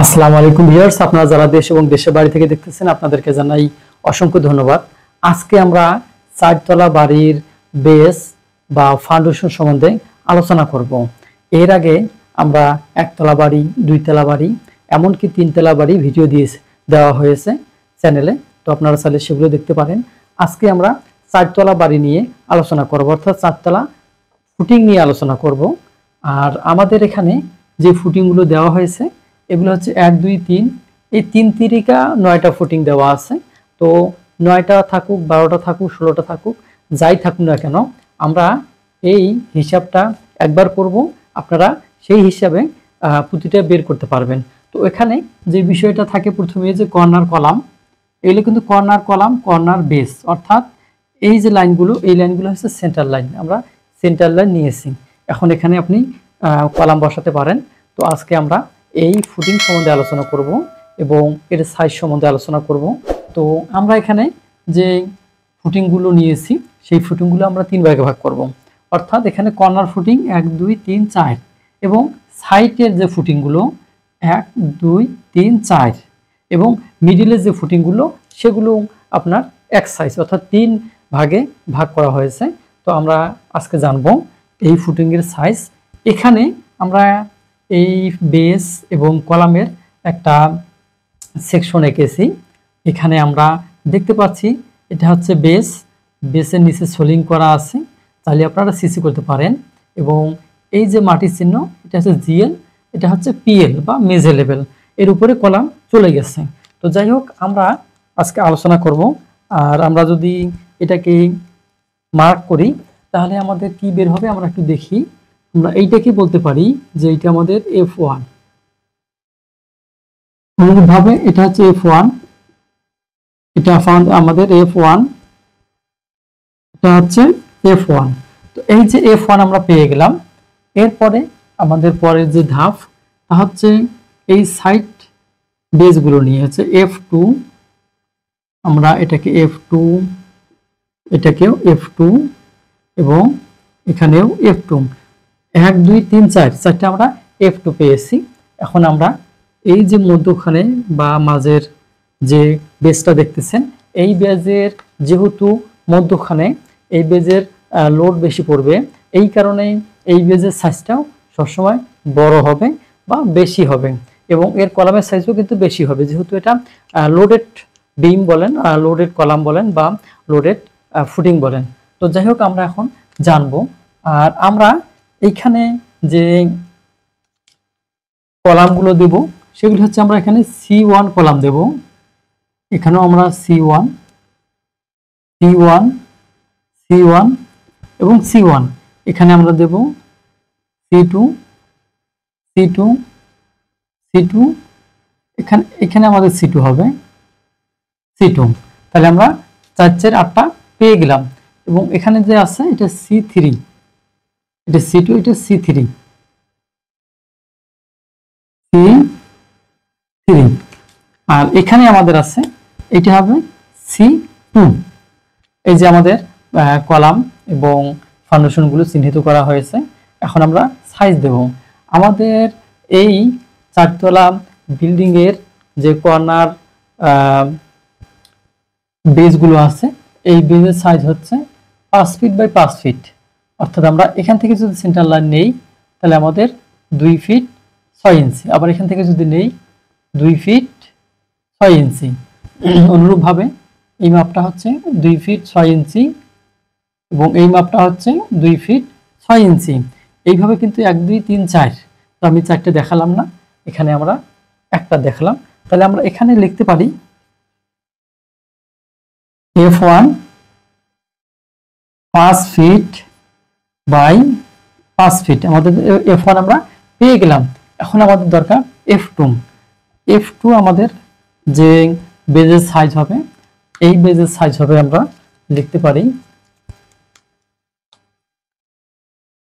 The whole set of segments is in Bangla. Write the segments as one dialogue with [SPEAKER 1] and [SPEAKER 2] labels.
[SPEAKER 1] আসসালামু আলাইকুম ভিউয়ার্স, আপনারা যারা দেশ এবং দেশের বাইরে থেকে দেখতেছেন আপনাদেরকে জানাই অসংখ্য ধন্যবাদ। আজকে আমরা চারতলা বাড়ির বেস বা ফাউন্ডেশন সম্বন্ধে আলোচনা করব। এর আগে আমরা একতলা বাড়ি, দুইতলা বাড়ি, এমনকি তিনতলা বাড়ি ভিডিও দেওয়া হয়েছে চ্যানেলে, তো আপনারা চাইলে সেগুলো দেখতে পারেন। আজকে আমরা চারতলা বাড়ি নিয়ে আলোচনা করব, অর্থাৎ চারতলা ফুটিং নিয়ে আলোচনা করব। আর আমাদের এখানে যে ফুটিংগুলো দেওয়া হয়েছে এগুলো হচ্ছে 1 2 3, এই 3 তিরিকা 9টা ফুটিং দেওয়া আছে। তো 9টা থাকুক, 12টা থাকুক, 16টা থাকুক, যাই থাকুক না কেন, আমরা এই হিসাবটা একবার করব, আপনারা সেই হিসাবে প্রতিটা বের করতে পারবেন। তো এখানে যে বিষয়টা থাকে প্রথমে যে কর্নার কলাম, এগুলো কিন্তু কর্নার কলাম, কর্নার বেস, অর্থাৎ এই যে লাইনগুলো, এই লাইনগুলো হচ্ছে সেন্টার লাইন। আমরা সেন্টার লাইন নিয়েছি, এখন এখানে আপনি কলাম বসাতে পারেন। তো আজকে আমরা এই ফুটিং সম্বন্ধে আলোচনা করব এবং এর সাইজ সম্বন্ধে আলোচনা করব। তো আমরা এখানে যে ফুটিংগুলো নিয়েছি সেই ফুটিংগুলো আমরা 3 ভাগে ভাগ করব, অর্থাৎ এখানে কর্নার ফুটিং 1 2 3 4 এবং সাইডের যে ফুটিংগুলো 1 2 3 4 এবং মিডিলের যে ফুটিংগুলো সেগুলো আপনার এক সাইজ, অর্থাৎ 3 ভাগে ভাগ করা হয়েছে। তো আমরা আজকে জানবো এই ফুটিংয়ের সাইজ। এখানে আমরা এই বেস এবং কলামের একটা সেকশন এঁকেছি। এখানে আমরা দেখতে পাচ্ছি এটা হচ্ছে বেস, বেসের নিচে সোলিং করা আছে, তাহলে আপনারা সিসি করতে পারেন। এবং এই যে মাটির চিহ্ন এটা হচ্ছে জিএল, এটা হচ্ছে পিএল বা মেজে লেভেল, এর উপরে কলাম চলে গেছে। তো যাই হোক, আমরা আজকে আলোচনা করব। আর আমরা যদি এটাকে মার্ক করি তাহলে আমাদের কি বের হবে আমরা একটু দেখি। আমরা এইটাকে বলতে পারি যে এটা আমাদের F1, অনুরূপভাবে এটা হচ্ছে F1, এটা আমাদের F1, এটা হচ্ছে F1। তো এই যে F1 আমরা পেয়ে গেলাম। এরপরে আমাদের পরের যে ধাপ তা হচ্ছে এই সাইড বেসগুলো নিয়ে হচ্ছে F2, আমরা এটাকে F2, এটাকেও F2 এবং এখানেও F2, 1 2 3 4, চারটা আমরা F2 পেয়েছি। এখন আমরা এই যে মধ্যখানে বা মাঝের যে বেজটা দেখতেছেন, এই বেজের যেহেতু মধ্যখানে এই বেজের লোড বেশি পড়বে, এই কারণে এই বেজের সাইজটাও সবসময় বড় হবে বা বেশি হবে এবং এর কলামের সাইজও কিন্তু বেশি হবে, যেহেতু এটা লোডেড বিম বলেন, লোডেড কলাম বলেন বা লোডেড ফুটিং বলেন। তো যাই হোক, আমরা এখন জানবো। আর আমরা এইখানে যে কলামগুলো দেব সেগুলো হচ্ছে আমরা এখানে C1 কলাম দেব, এখানেও আমরা C1 C1 C1 এবং C1, এখানে আমরা দেব C2 C2 C2, এখানে আমাদের C2 হবে C2। তাহলে আমরা 4 4 8টা পেয়ে গেলাম। এবং এখানে যে আছে এটা C3, এটা C2, এটা C3 আর এখানে আমাদের আছে এটা হবে C2। এই যে আমাদের কলাম এবং ফাউন্ডেশনগুলো চিহ্নিত করা হয়েছে। এখন আমরা সাইজ দেব। আমাদের এই চারতলা বিল্ডিং এর যে কর্নার বেসগুলো আছে, এই বেসের সাইজ হচ্ছে 5 ফিট বাই 5 ফিট, অর্থাৎ আমরা এখান থেকে যদি সেন্টার লাইন নেই তাহলে আমাদের 2 ফিট 6 ইঞ্চি, আবার এখান থেকে যদি নেই 2 ফিট 6 ইঞ্চি। অনুরূপভাবে এই মাপটা হচ্ছে 2 ফিট 6 ইঞ্চি এবং এই মাপটা হচ্ছে 2 ফিট 6 ইঞ্চি। এইভাবে কিন্তু 1 2 3 4, তো আমি 4টে দেখালাম না, এখানে আমরা একটা দেখালাম। তাহলে আমরা এখানে লিখতে পারি F1 5 ফিট বাই 5 ফিট, আমাদের F1 আমরা পেয়ে গেলাম। এখন আমাদের দরকার F2। F2 আমাদের যে বেজের সাইজ হবে, এই বেজের সাইজ হবে আমরা লিখতে পারি,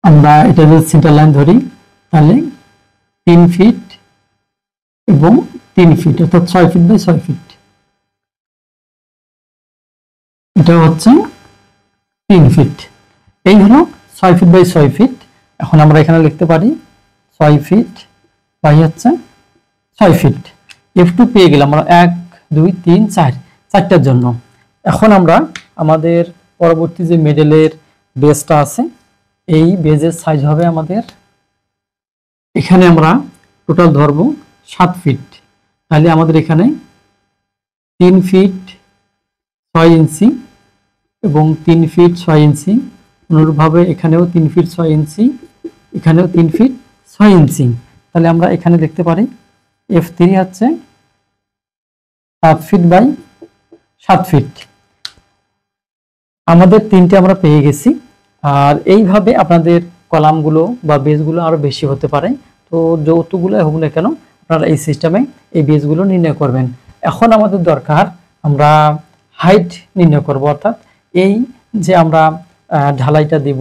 [SPEAKER 1] আমরা এটা যদি সেন্টার লাইন ধরি তাহলে 3 ফিট এবং 3 ফিট, অর্থাৎ 6 ফিট বাই 6 ফিট, এটা হচ্ছে 3 ফিট। এই হলো 6 ফিট বাই 6 ফিট। এখন আমরা এখানে লিখতে পারি 6 ফিট বাই হচ্ছে 6 ফিট। F2 পেয়ে গেলাম আমরা 1 2 3 4 চারটার জন্য। এখন আমরা আমাদের পরবর্তী যে মেডেলের বেসটা আছে এই বেজের সাইজ হবে আমাদের, এখানে আমরা টোটাল ধরবো 7 ফিট। তাহলে আমাদের এখানে 3 ফিট 6 ইঞ্চি এবং 3 ফিট 6 ইঞ্চি, অনুরূপভাবে এখানেও 3 ফিট 6 ইঞ্চি, এখানেও 3 ফিট 6 ইঞ্চি। তাহলে আমরা এখানে দেখতে পারি F3 হচ্ছে 7 ফিট বাই 7 ফিট। আমাদের তিনটে আমরা পেয়ে গেছি। আর এইভাবে আপনাদের কলামগুলো বা বেসগুলো আরো বেশি হতে পারে, তো যতগুলো হোক না কেন আপনারা এই সিস্টেমে এই বেসগুলো নির্ণয় করবেন। এখন আমাদের দরকার আমরা হাইট নির্ণয় করব, অর্থাৎ এই যে আমরা ঢালাইটা দেব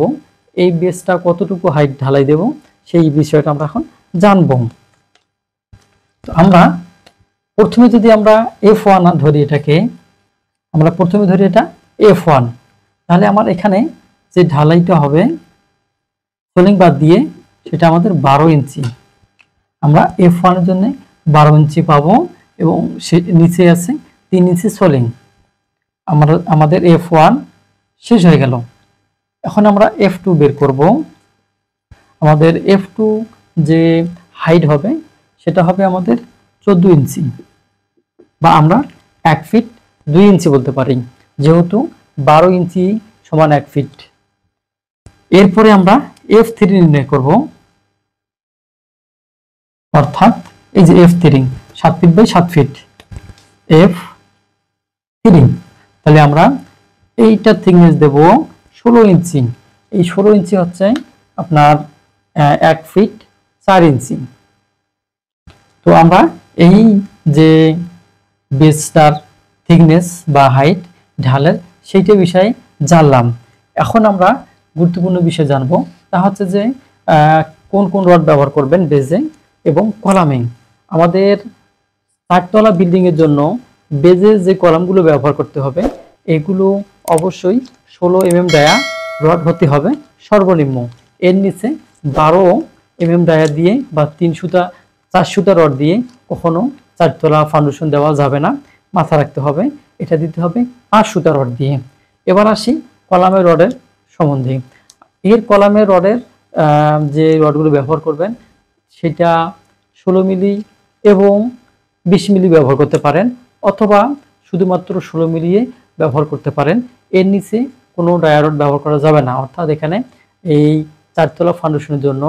[SPEAKER 1] এই বেসটা কতটুকু হাইট ঢালাই দেব সেই বিষয়টা আমরা এখন জানবো। তো আমরা প্রথমে যদি আমরা F1 ধরি, এটাকে আমরা প্রথমে ধরি এটা F1, তাহলে আমার এখানে যে ঢালাইটা হবে সোলিং বাদ দিয়ে সেটা আমাদের 12 ইঞ্চি। আমরা F1 এর জন্য 12 ইঞ্চি পাবো এবং নিচে আছে 3 ইঞ্চি সোলিং। আমাদের F1 শেষ হয়ে গেল। এখন আমরা F2 বের করব। আমাদের F2 যে হাইট হবে সেটা হবে আমাদের 14 ইঞ্চি, বা আমরা 1 ফিট 2 ইঞ্চি বলতে পারি, যেহেতু 12 ইঞ্চি সমান 1 ফিট। এরপরে আমরা F3 নির্ণয় করব, অর্থাৎ এই যে F3 7 feet by 7 fit F3। তাহলে আমরা এইটা থিকনেস দেব 16 ইঞ্চি। এই 16 ইঞ্চি হচ্ছে আপনার 1 ফিট 4 ইঞ্চি। তো আমরা এই যে বেসটার থিকনেস বা হাইট ঢালের সেইটা বিষয়ে জানলাম। এখন আমরা গুরুত্বপূর্ণ বিষয় জানবো, তা হচ্ছে যে কোন কোন রড ব্যবহার করবেন বেজে এবং কলামে। আমাদের 4 তলা বিল্ডিং এর জন্য বেজে যে কলামগুলো ব্যবহার করতে হবে এগুলো অবশ্যই 16 mm ডায়া রড হতে হবে সর্বনিম্ন। এর নিচে 12 mm ডায়া দিয়ে বা 3 সুতা 4 সুতা রড দিয়ে কখনো 4 তলা ফাউন্ডেশন দেওয়া যাবে না, মাথা রাখতে হবে। এটা দিতে হবে 5 সুতা রড দিয়ে। এবার আসি কলামের রডের সম্বন্ধে। এর কলামের রডের যে রডগুলো ব্যবহার করবেন সেটা 16 মিলি এবং 20 মিলি ব্যবহার করতে পারেন, অথবা শুধুমাত্র 16 মিলিয়ে ব্যবহার করতে পারেন। এর নিচে কোনো ডায়া রড ব্যবহার করা যাবে না, অর্থাৎ এখানে এই 4 তলা ফাউন্ডেশনের জন্য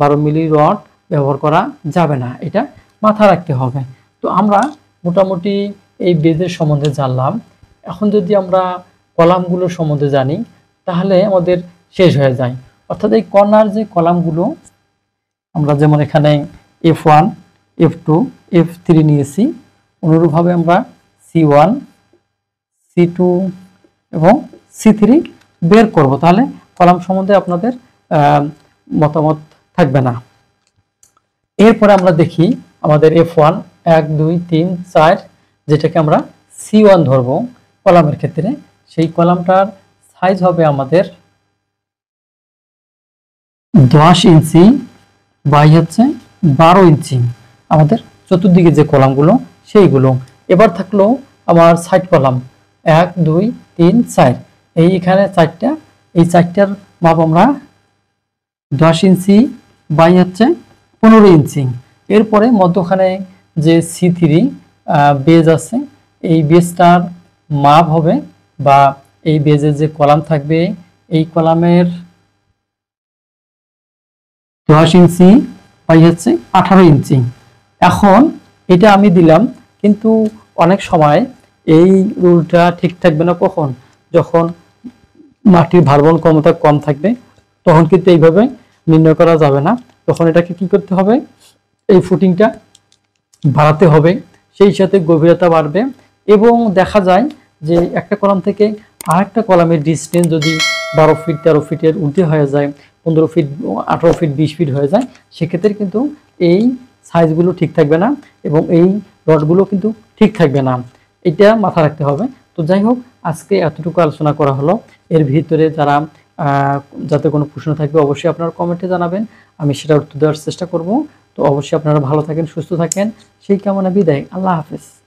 [SPEAKER 1] 12 মিলি রড ব্যবহার করা যাবে না, এটা মাথা রাখতে হবে। তো আমরা মোটামুটি এই বেজের সম্বন্ধে জানলাম। এখন যদি আমরা কলামগুলোর সম্বন্ধে জানি তাহলে আমাদের শেষ হয়ে যায়। অর্থাৎ এই কর্নার যে কলামগুলো আমরা যেমন এখানে F1 F2 F3 নিয়েছি, অনুরূপভাবে আমরা C1 C2 এবং C3 বের করব, তাহলে কলাম সম্বন্ধে আপনাদের মতামত থাকবে না। এরপরে আমরা দেখি আমাদের F1 1 2 3 4 যেটাকে আমরা C1 ধরব কলামের ক্ষেত্রে, সেই কলামটার সাইজ হবে আমাদের 10 ইঞ্চি বাই হচ্ছে 12 ইঞ্চি আমাদের চতুর্দিকে যে কলামগুলো সেইগুলো। এবার থাকলো আমার সাইড কলাম 1 2 3 4, এই এখানে 4টা, এই 4টার মাপ আমরা 10 ইঞ্চি বাই হচ্ছে 15 ইঞ্চি। এরপরে মধ্যখানে যে C3 বেজ আছে এই বেজটার মাপ হবে বা এই বেজের যে কলাম থাকবে এই কলামের 10 ইঞ্চি বাই হচ্ছে 18 ইঞ্চি। এখন এটা আমি দিলাম, কিন্তু অনেক সময় এই রুলটা ঠিক থাকবে না। কখন? যখন মাটির ভারবহন ক্ষমতা কম থাকবে তখন কিন্তু এইভাবে নির্ণয় করা যাবে না। তখন এটাকে কি করতে হবে, এই ফুটিংটা বাড়াতে হবে, সেই সাথে গভীরতা বাড়বে এবং দেখা যায় যে একটা কলাম থেকে আরেকটা কলামের ডিস্টেন্স যদি 12 ফিট 13 ফিটের ঊর্ধ্বে হয়ে যায়, 15 ফিট 18 ফিট 20 ফিট হয়ে যায়, সেক্ষেত্রে কিন্তু এই সাইজগুলো ঠিক থাকবে না এবং এই রডগুলো কিন্তু ঠিক থাকবে না, এটা মাথা রাখতে হবে। তো যাই হোক, আজকে এতটুকু আলোচনা করা হলো। এর ভিতরে যাতে কোনো প্রশ্ন থাকবে অবশ্যই আপনারা কমেন্টে জানাবেন, আমি সেটা উত্তর দেওয়ার চেষ্টা করব। তো অবশ্যই আপনারা ভালো থাকেন, সুস্থ থাকেন, সেই কামনা বিদায়। আল্লাহ হাফেজ।